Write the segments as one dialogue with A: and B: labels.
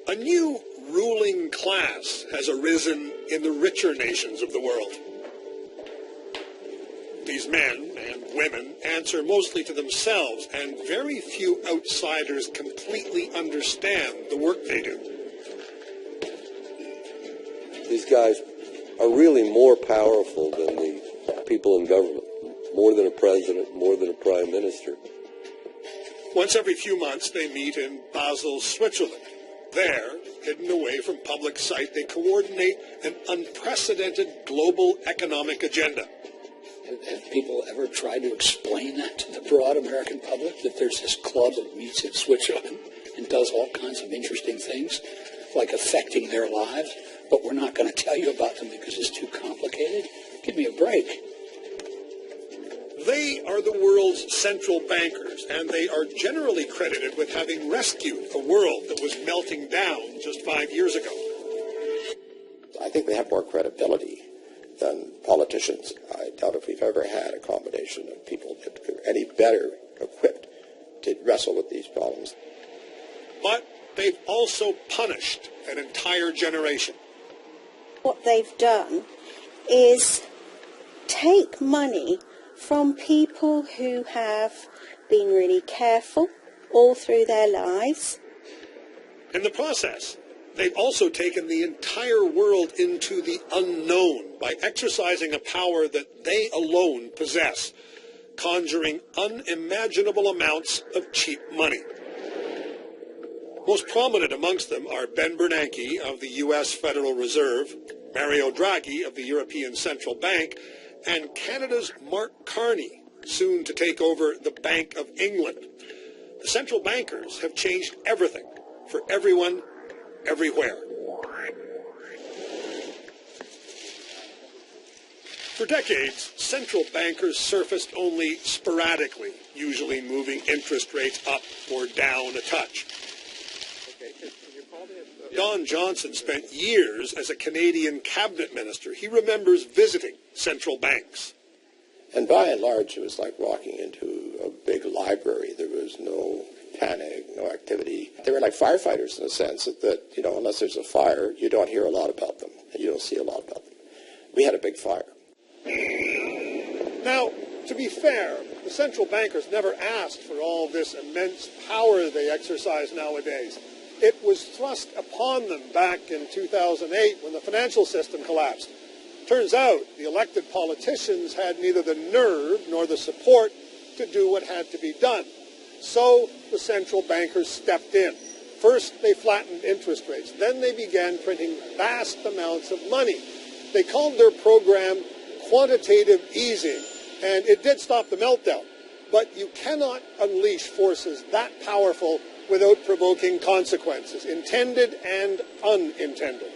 A: A new ruling class has arisen in the richer nations of the world. These men and women answer mostly to themselves, and very few outsiders completely understand the work they do.
B: These guys are really more powerful than the people in government, more than a president, more than a prime minister.
A: Once every few months, they meet in Basel, Switzerland. There, hidden away from public sight, they coordinate an unprecedented global economic agenda.
C: Have people ever tried to explain that to the broad American public, that there's this club that meets in Switzerland and does all kinds of interesting things, like affecting their lives, but we're not going to tell you about them because it's too complicated? Give me a break.
A: They are the world's central bankers, and they are generally credited with having rescued a world that was melting down just 5 years ago.
D: I think they have more credibility than politicians. I doubt if we've ever had a combination of people that are any better equipped to wrestle with these problems.
A: But they've also punished an entire generation.
E: What they've done is take money from people who have been really careful all through their lives.
A: In the process, they've also taken the entire world into the unknown by exercising a power that they alone possess, conjuring unimaginable amounts of cheap money. Most prominent amongst them are Ben Bernanke of the U.S. Federal Reserve, Mario Draghi of the European Central Bank, and Canada's Mark Carney, soon to take over the Bank of England. The central bankers have changed everything for everyone, everywhere. For decades, central bankers surfaced only sporadically, usually moving interest rates up or down a touch. Don Johnson spent years as a Canadian cabinet minister. He remembers visiting central banks.
D: And by and large, it was like walking into a big library. There was no panic, no activity. They were like firefighters in a sense that, unless there's a fire, you don't hear a lot about them, and you don't see a lot about them. We had a big fire.
A: Now, to be fair, the central bankers never asked for all this immense power they exercise nowadays. It was thrust upon them back in 2008 when the financial system collapsed. Turns out the elected politicians had neither the nerve nor the support to do what had to be done. So the central bankers stepped in. First, they flattened interest rates. Then they began printing vast amounts of money. They called their program quantitative easing, and it did stop the meltdown. But you cannot unleash forces that powerful without provoking consequences, intended and unintended.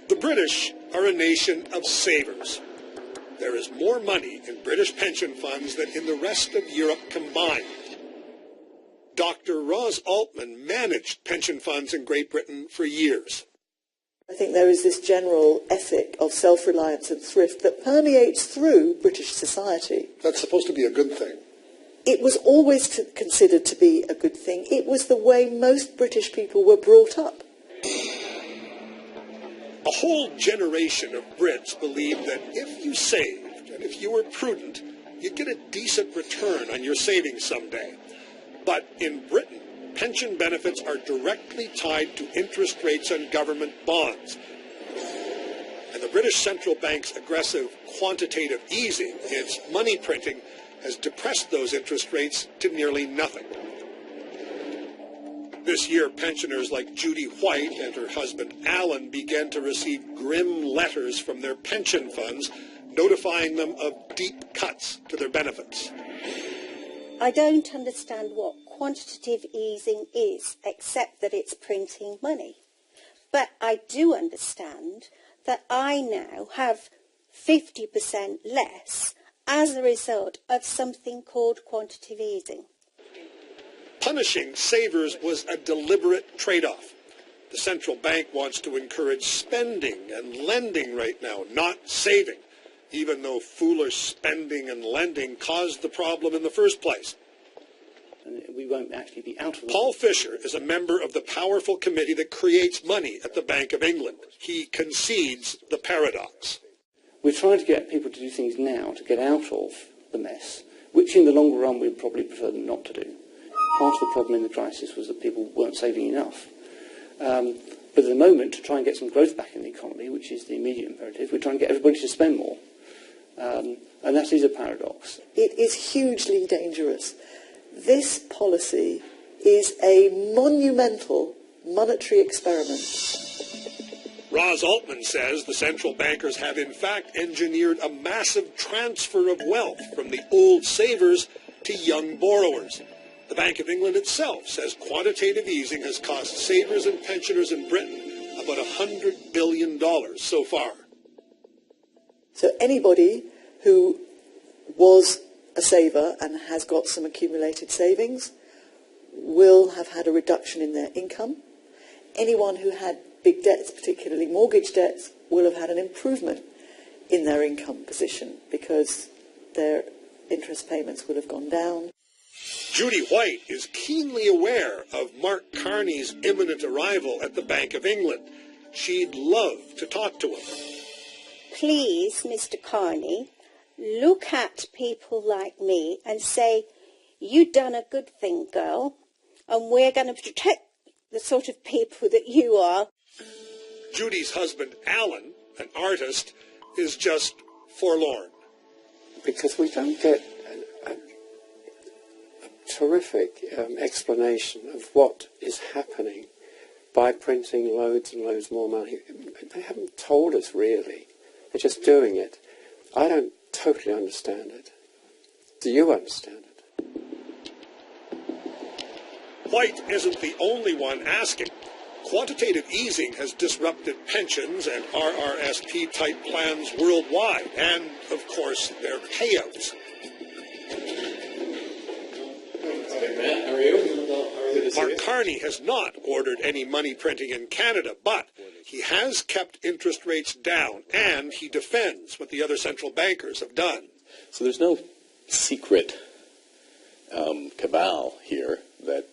A: The British are a nation of savers. There is more money in British pension funds than in the rest of Europe combined. Dr. Ros Altman managed pension funds in Great Britain for years.
F: I think there is this general ethic of self-reliance and thrift that permeates through British society.
A: That's supposed to be a good thing.
F: It was always considered to be a good thing. It was the way most British people were brought up.
A: A whole generation of Brits believed that if you saved and if you were prudent, you'd get a decent return on your savings someday. But in Britain, pension benefits are directly tied to interest rates on government bonds. And the British Central Bank's aggressive quantitative easing, its money printing, has depressed those interest rates to nearly nothing. This year, pensioners like Judy White and her husband Alan began to receive grim letters from their pension funds notifying them of deep cuts to their benefits.
E: I don't understand what quantitative easing is, except that it's printing money. But I do understand that I now have 50% less as a result of something called quantitative easing.
A: Punishing savers was a deliberate trade-off. The central bank wants to encourage spending and lending right now, not saving, even though foolish spending and lending caused the problem in the first place.
G: and we won't actually be out of it.
A: Paul Fisher is a member of the powerful committee that creates money at the Bank of England. He concedes the paradox.
G: We're trying to get people to do things now to get out of the mess, which in the longer run we'd probably prefer them not to do. Part of the problem in the crisis was that people weren't saving enough. But at the moment, to try and get some growth back in the economy, which is the immediate imperative, we're trying to get everybody to spend more. And that is a paradox.
F: It is hugely dangerous. This policy is a monumental monetary experiment.
A: Roz Altman says the central bankers have in fact engineered a massive transfer of wealth from the old savers to young borrowers. The Bank of England itself says quantitative easing has cost savers and pensioners in Britain about $100 billion so far.
F: So anybody who was a saver and has got some accumulated savings will have had a reduction in their income. Anyone who had big debts, particularly mortgage debts, will have had an improvement in their income position because their interest payments would have gone down.
A: Judy White is keenly aware of Mark Carney's imminent arrival at the Bank of England. She'd love to talk to him.
E: Please, Mr. Carney, look at people like me and say, you done a good thing, girl, and we're going to protect the sort of people that you are.
A: Judy's husband, Alan, an artist, is just forlorn.
H: Because we don't get a terrific explanation of what is happening by printing loads and loads more money. They haven't told us, really. They're just doing it. I don't totally understand it. Do you understand it?
A: White isn't the only one asking. Quantitative easing has disrupted pensions and RRSP-type plans worldwide, and, of course, their payouts.
I: Matt, how are you?
A: Mark Carney has not ordered any money printing in Canada, but he has kept interest rates down, and he defends what the other central bankers have done.
I: So there's no secret cabal here that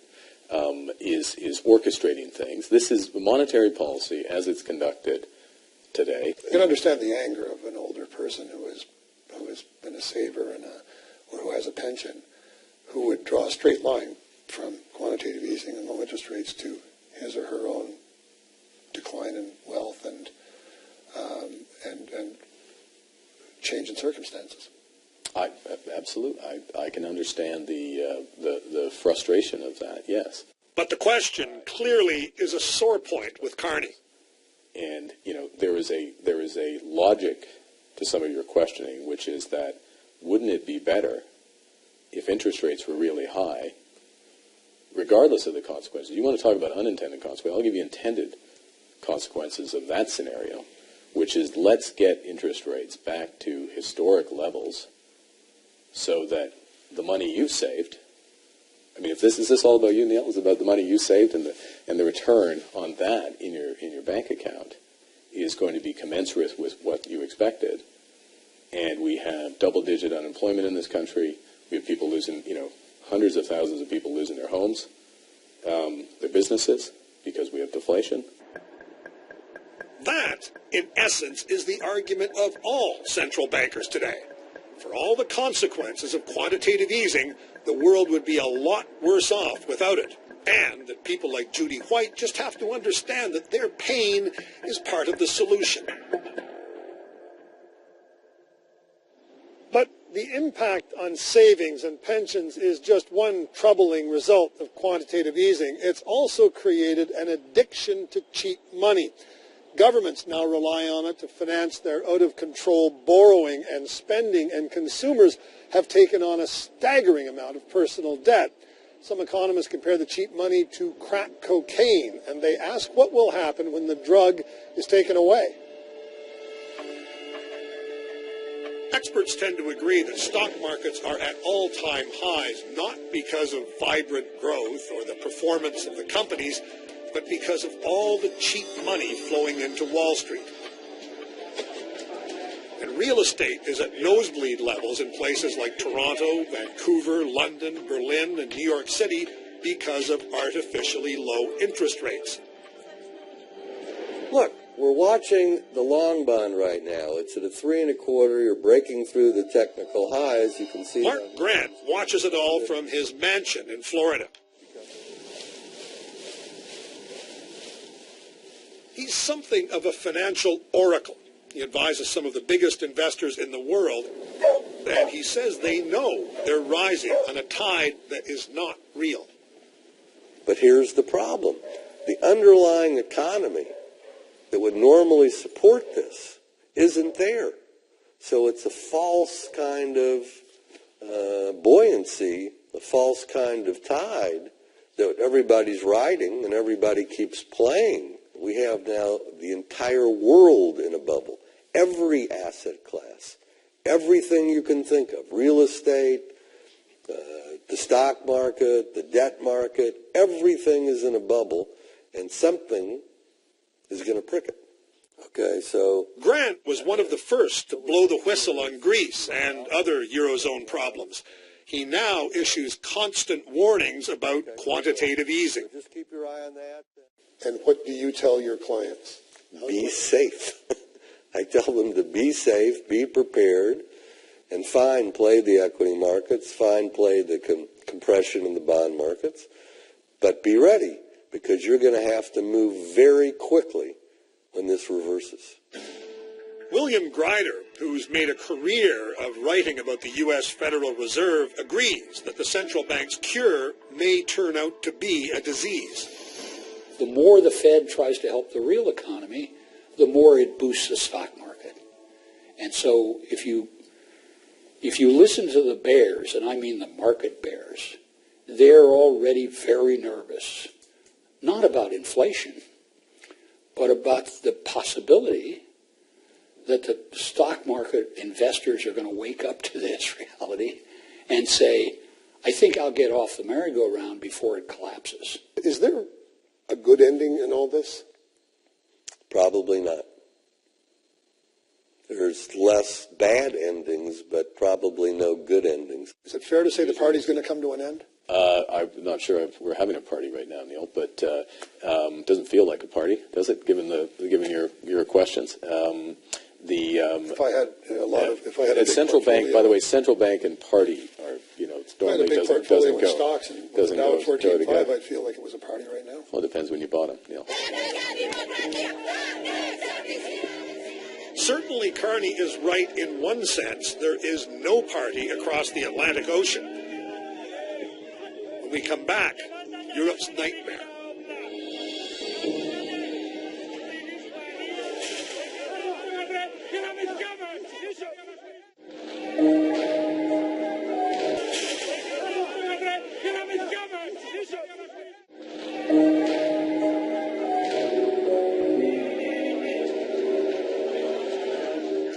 I: is orchestrating things. This is monetary policy as it's conducted today.
D: You can understand the anger of an older person who has been a saver or who has a pension, who would draw a straight line from quantitative easing and low interest rates to his or her own decline in wealth and change in circumstances.
I: Absolutely. I can understand the frustration of that, yes.
A: But the question clearly is a sore point with Carney.
I: And, there is a logic to some of your questioning, which is that wouldn't it be better if interest rates were really high, regardless of the consequences? You want to talk about unintended consequences. I'll give you intended consequences of that scenario, which is let's get interest rates back to historic levels so that the money you've saved, is this all about you, Neil? It's about the money you saved, and the return on that in your bank account is going to be commensurate with what you expected. And we have double-digit unemployment in this country. We have people losing, hundreds of thousands of people losing their homes, their businesses, because we have deflation.
A: That, in essence, is the argument of all central bankers today. For all the consequences of quantitative easing, the world would be a lot worse off without it. And that people like Judy White just have to understand that their pain is part of the solution. But the impact on savings and pensions is just one troubling result of quantitative easing. It's also created an addiction to cheap money. Governments now rely on it to finance their out-of-control borrowing and spending, and consumers have taken on a staggering amount of personal debt. Some economists compare the cheap money to crack cocaine, and they ask what will happen when the drug is taken away. Experts tend to agree that stock markets are at all-time highs, not because of vibrant growth or the performance of the companies, but because of all the cheap money flowing into Wall Street. And real estate is at nosebleed levels in places like Toronto, Vancouver, London, Berlin, and New York City because of artificially low interest rates.
B: Look, we're watching the long bond right now. It's at a 3 1/4. You're breaking through the technical highs. You can see
A: Mark Grant watches it all from his mansion in Florida. He's something of a financial oracle. He advises some of the biggest investors in the world, and he says they know they're rising on a tide that is not real.
B: But here's the problem. The underlying economy that would normally support this isn't there. So it's a false kind of buoyancy, a false kind of tide that everybody's riding and everybody keeps playing. We have now the entire world in a bubble. Every asset class, everything you can think of, real estate, the stock market, the debt market, everything is in a bubble, and something is going to prick it. Okay, so
A: Grant was one of the first to blow the whistle on Greece and other Eurozone problems. He now issues constant warnings about quantitative easing.
B: just keep your eye on that.
J: And what do you tell your clients?
B: Be safe. I tell them to be safe, be prepared, and fine, play the equity markets, fine, play the compression in the bond markets, but be ready, because you're going to have to move very quickly when this reverses.
A: William Grider, who's made a career of writing about the U.S. Federal Reserve, agrees that the central bank's cure may turn out to be a disease.
C: The more the Fed tries to help the real economy, the more it boosts the stock market. And so if you listen to the bears, and I mean the market bears, they're already very nervous, not about inflation, but about the possibility that the stock market investors are going to wake up to this reality and say, I think I'll get off the merry-go-round before it collapses.
J: Is there a good ending in all this?
B: Probably not. There's less bad endings, but probably no good endings.
J: Is it fair to say the party's going to come to an end?
I: I'm not sure if we're having a party right now, Neil, but doesn't feel like a party, does it? Given your questions,
J: If I had a big
I: central bank,
J: portfolio.
I: by the way, central bank and party are
J: If I had a
I: normally
J: big
I: doesn't
J: portfolio
I: go
J: in stocks and with
I: doesn't
J: the Dow
I: go
J: at 14.5,
I: together.
J: I'd feel like it was a party right now.
I: Well, it depends when you bought them, Neil.
A: Certainly, Carney is right in one sense. There is no party across the Atlantic Ocean. When we come back, Europe's nightmare.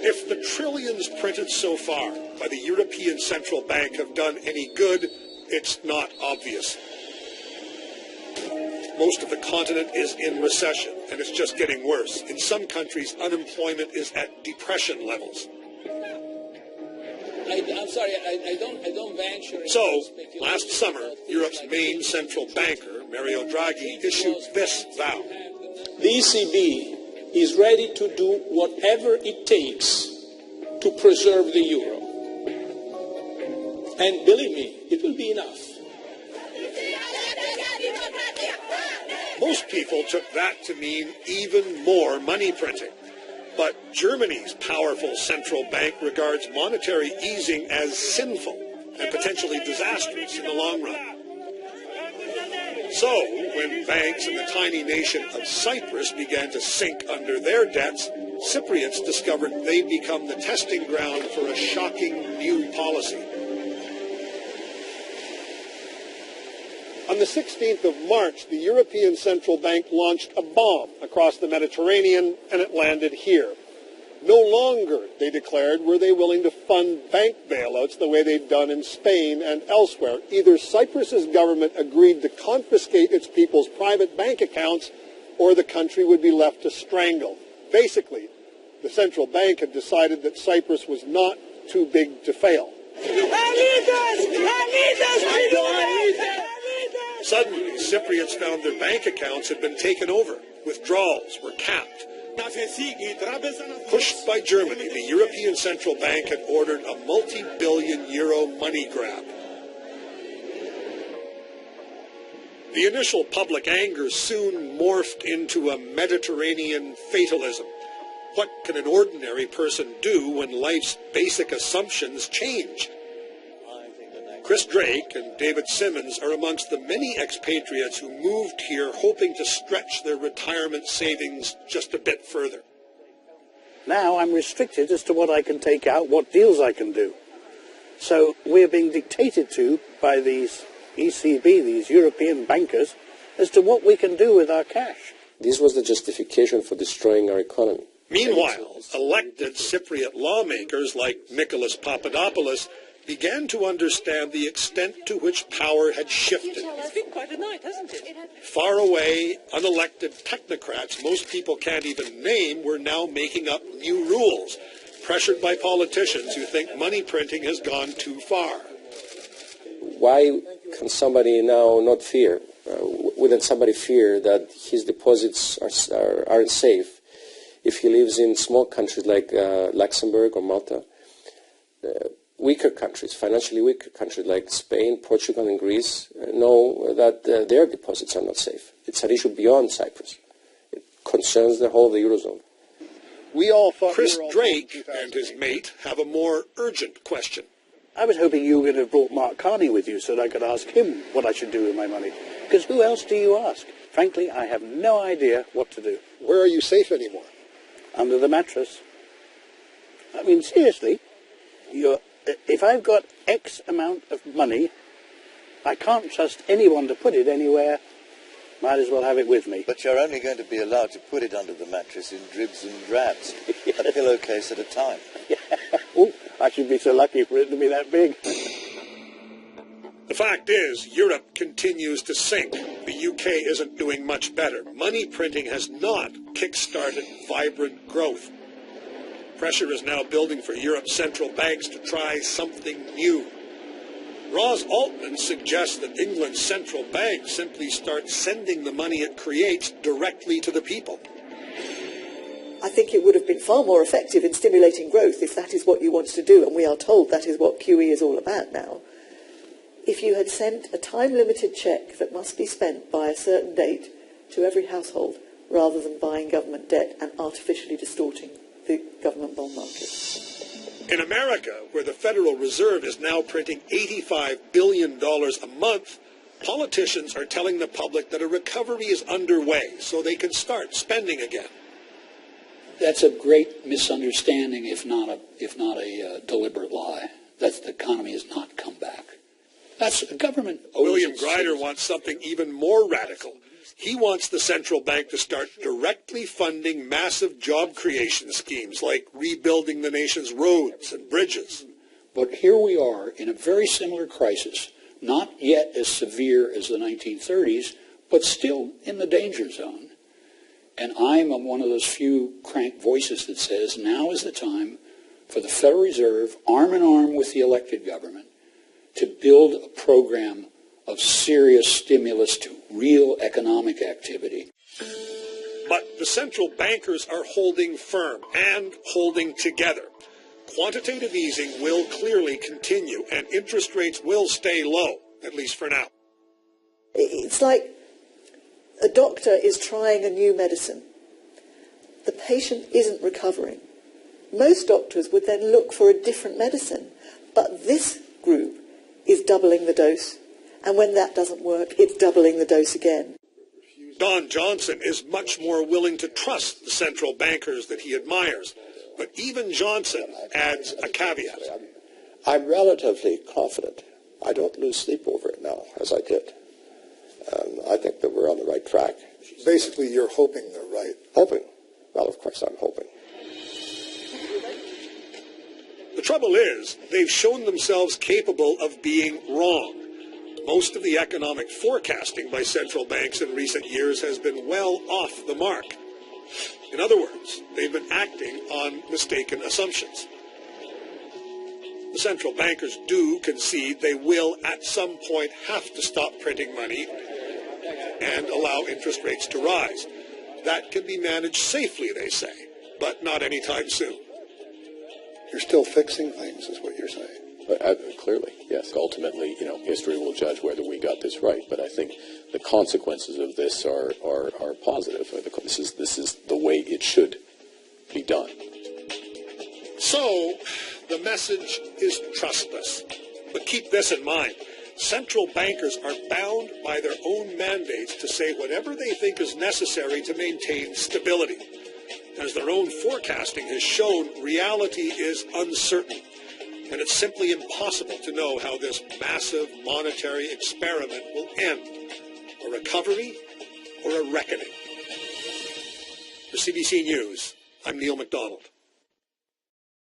A: If the trillions printed so far by the European Central Bank have done any good, it's not obvious. Most of the continent is in recession, and it's just getting worse. In some countries, unemployment is at depression levels.
C: I'm sorry, I don't venture.
A: So, last summer, Europe's main central banker, Mario Draghi, issued this vow.
K: The ECB is ready to do whatever it takes to preserve the euro. And believe me, it will be enough.
A: Most people took that to mean even more money printing. But Germany's powerful central bank regards monetary easing as sinful and potentially disastrous in the long run. So, when banks in the tiny nation of Cyprus began to sink under their debts, Cypriots discovered they'd become the testing ground for a shocking new policy. On the 16th of March, the European Central Bank launched a bomb across the Mediterranean, and it landed here. No longer, they declared, were they willing to fund bank bailouts the way they'd done in Spain and elsewhere. Either Cyprus's government agreed to confiscate its people's private bank accounts, or the country would be left to strangle. Basically, The central bank had decided that Cyprus was not too big to fail. Suddenly, Cypriots found their bank accounts had been taken over. Withdrawals were capped. Pushed by Germany, the European Central Bank had ordered a multi-billion euro money grab. The initial public anger soon morphed into a Mediterranean fatalism. What can an ordinary person do when life's basic assumptions change? Chris Drake and David Simmons are amongst the many expatriates who moved here hoping to stretch their retirement savings just a bit further.
L: Now I'm restricted as to what I can take out, what deals I can do. So we're being dictated to by these ECB, these European bankers, as to what we can do with our cash.
H: This was the justification for destroying our economy.
A: Meanwhile, elected Cypriot lawmakers like Nicholas Papadopoulos began to understand the extent to which power had shifted.
M: It's been quite a night, hasn't it?
A: Far away, unelected technocrats most people can't even name were now making up new rules, pressured by politicians who think money printing has gone too far.
H: Why can somebody now not fear? Wouldn't somebody fear that his deposits aren't safe if he lives in small countries like Luxembourg or Malta? Weaker countries, financially weaker countries like Spain, Portugal, and Greece know that their deposits are not safe. It's an issue beyond Cyprus. It concerns the whole of the Eurozone.
A: We all thought Chris Drake and his mate have a more urgent question.
L: I was hoping you were going to have brought Mark Carney with you so that I could ask him what I should do with my money. Because who else do you ask? Frankly, I have no idea what to do.
A: Where are you safe anymore?
L: Under the mattress. I mean, seriously, if I've got X amount of money, I can't trust anyone to put it anywhere. Might as well have it with me.
N: But you're only going to be allowed to put it under the mattress in dribs and drabs, a pillowcase at a time.
L: Oh, I should be so lucky for it to be that big.
A: The fact is, Europe continues to sink. The UK isn't doing much better. Money printing has not kick-started vibrant growth. Pressure is now building for Europe's central banks to try something new. Ross Altman suggests that England's central bank simply starts sending the money it creates directly to the people.
F: I think it would have been far more effective in stimulating growth if that is what you want to do, and we are told that is what QE is all about now. If you had sent a time-limited cheque that must be spent by a certain date to every household, rather than buying government debt and artificially distorting the government bond market.
A: In America, where the Federal Reserve is now printing $85 billion a month, politicians are telling the public that a recovery is underway so they can start spending again.
C: That's a great misunderstanding, if not a deliberate lie. That the economy has not come back. That's a government.
A: William Greider wants something even more radical. He wants the central bank to start directly funding massive job creation schemes like rebuilding the nation's roads and bridges.
C: But here we are in a very similar crisis, not yet as severe as the 1930s, but still in the danger zone. And I'm one of those few crank voices that says now is the time for the Federal Reserve, arm in arm with the elected government, to build a program of serious stimulus to real economic activity.
A: But the central bankers are holding firm and holding together. Quantitative easing will clearly continue and interest rates will stay low, at least for now.
F: It's like a doctor is trying a new medicine. The patient isn't recovering. Most doctors would then look for a different medicine, but this group is doubling the dose. And when that doesn't work, it's doubling the dose again.
A: Don Johnson is much more willing to trust the central bankers that he admires. But even Johnson adds a caveat.
D: I'm relatively confident. I don't lose sleep over it now, as I did. I think that we're on the right track.
J: Basically, you're hoping they're right.
D: Hoping. Well, of course I'm hoping.
A: The trouble is, they've shown themselves capable of being wrong. Most of the economic forecasting by central banks in recent years has been well off the mark. In other words, they've been acting on mistaken assumptions. The central bankers do concede they will at some point have to stop printing money and allow interest rates to rise. That can be managed safely, they say, but not anytime soon.
J: You're still fixing things, is what you're saying.
I: Clearly, yes. Ultimately, history will judge whether we got this right. But I think the consequences of this are positive. This is the way it should be done.
A: So, the message is trust us. But keep this in mind. Central bankers are bound by their own mandates to say whatever they think is necessary to maintain stability. As their own forecasting has shown, reality is uncertain. And it's simply impossible to know how this massive monetary experiment will end. A recovery or a reckoning. For CBC News, I'm Neil MacDonald.